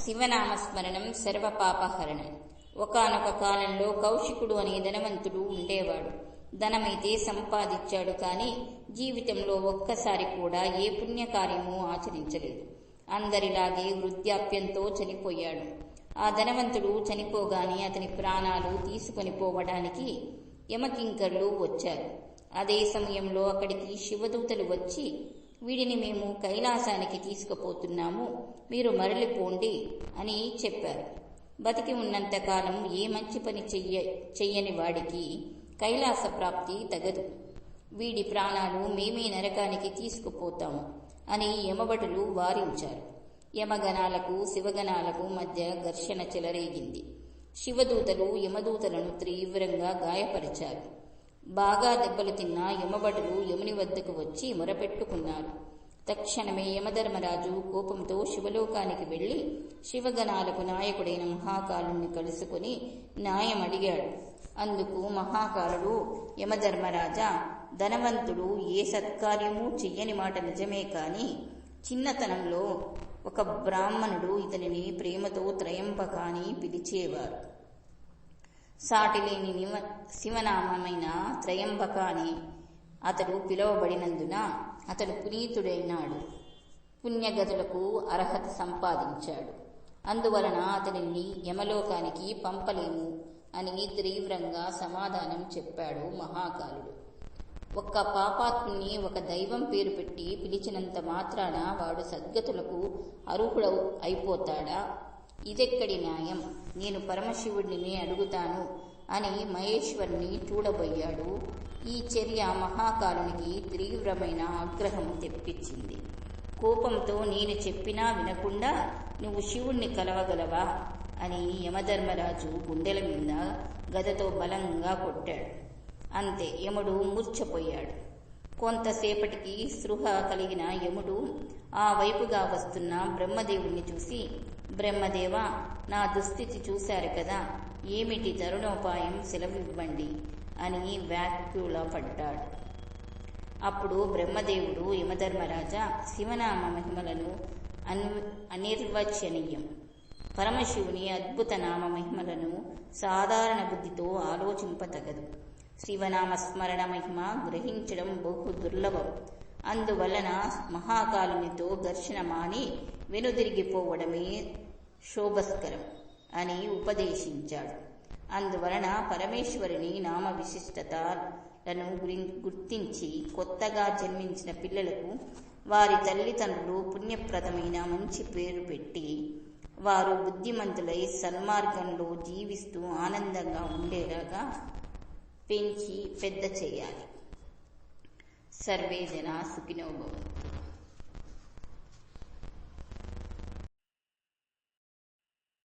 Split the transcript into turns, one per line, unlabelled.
శివనామస్మరణం సర్వపాపహరణం. ఒకానొక కాలంలో కౌశికుడు అనే ధనవంతుడు ఉండేవాడు. ధనమైతే సంపాదించాడు, కానీ జీవితంలో ఒక్కసారి కూడా ఏ పుణ్యకార్యమూ ఆచరించలేదు. అందరిలాగే వృద్ధాప్యంతో చనిపోయాడు. ఆ ధనవంతుడు చనిపోగానే అతని ప్రాణాలు తీసుకొని పోవడానికి యమకింకర్లు వచ్చారు. అదే సమయంలో అక్కడికి శివదూతలు వచ్చి, వీడిని మేము కైలాసానికి తీసుకుపోతున్నాము, మీరు మరలిపోండి అని చెప్పారు. బతికి ఉన్నంతకాలం ఏ మంచి పని చెయ్యని వాడికి కైలాస ప్రాప్తి తగదు. వీడి ప్రాణాలు మేమే నరకానికి తీసుకుపోతాము అని యమభటులు వారించారు. యమగణాలకు శివగణాలకు మధ్య ఘర్షణ చెలరేగింది. శివదూతలు యమదూతలను తీవ్రంగా గాయపరిచారు. బాగా దెబ్బలు తిన్న యమభటులు యముని వద్దకు వచ్చి మొరపెట్టుకున్నారు. తక్షణమే యమధర్మరాజు కోపంతో శివలోకానికి వెళ్లి శివగణాలకు నాయకుడైన మహాకాలుణ్ణి కలుసుకుని న్యాయం అడిగాడు. అందుకు మహాకాలుడు, యమధర్మరాజా, ధనవంతుడు ఏ సత్కార్యమూ చెయ్యని మాట నిజమే, కాని చిన్నతనంలో ఒక బ్రాహ్మణుడు ఇతనిని ప్రేమతో త్రయంబక అని పిలిచేవారు. సాటిలేని శివనామమైన త్రయంబక అని అతడు పిలువబడినందున అతడు పునీతుడైనాడు, పుణ్యగతులకు అర్హత సంపాదించాడు. అందువలన అతనిని యమలోకానికి పంపలేము అని తీవ్రంగా సమాధానం చెప్పాడు మహాకాలుడు. ఒక్క పాపాత్ముని ఒక దైవం పేరు పెట్టి పిలిచినంత మాత్రాన వాడు సద్గతులకు అర్హుడు అయిపోతాడా? ఇదెక్కడి న్యాయం? నేను పరమశివుడిని అడుగుతాను అని మహేశ్వరుని చూడబోయాడు. ఈ చర్య మహాకాలునికి తీవ్రమైన ఆగ్రహం తెప్పించింది. కోపంతో, నేను చెప్పినా వినకుండా నువ్వు శివుణ్ణి కలవగలవా అని యమధర్మరాజు గుండెల మీద గదతో బలంగా కొట్టాడు. అంతే, యముడు మూర్ఛపోయాడు. కొంతసేపటికి స్పృహ కలిగిన యముడు ఆ వైపుగా వస్తున్న బ్రహ్మదేవుణ్ణి చూసి, బ్రహ్మదేవ, నా దుస్థితి చూశారు కదా, ఏమిటి తరుణోపాయం సెలవివ్వండి అని వ్యాకులపడ్డాడు. అప్పుడు బ్రహ్మదేవుడు, యమధర్మరాజా, శివనామ మహిమలను అనిర్వచనీయం. పరమశివుని అద్భుత నామ మహిమలను సాధారణ బుద్ధితో ఆలోచింపతగదు. శివనామస్మరణ మహిమ గ్రహించడం బహు దుర్లభం. అందువలన మహాకాలునితో ఘర్షణ మాని వెనుదిరిగిపోవడమే శోభస్కరం అని ఉపదేశించాడు. అందువలన పరమేశ్వరుని నామ విశిష్టతలను గుర్తించి కొత్తగా జన్మించిన పిల్లలకు వారి తల్లిదండ్రులు పుణ్యప్రదమైన మంచి పేరు పెట్టి వారు బుద్ధిమంతులై సన్మార్గంలో జీవిస్తూ ఆనందంగా ఉండేలాగా పెంచి పెద్ద చేయాలి. సర్వే జనా సుఖినో భవంతు.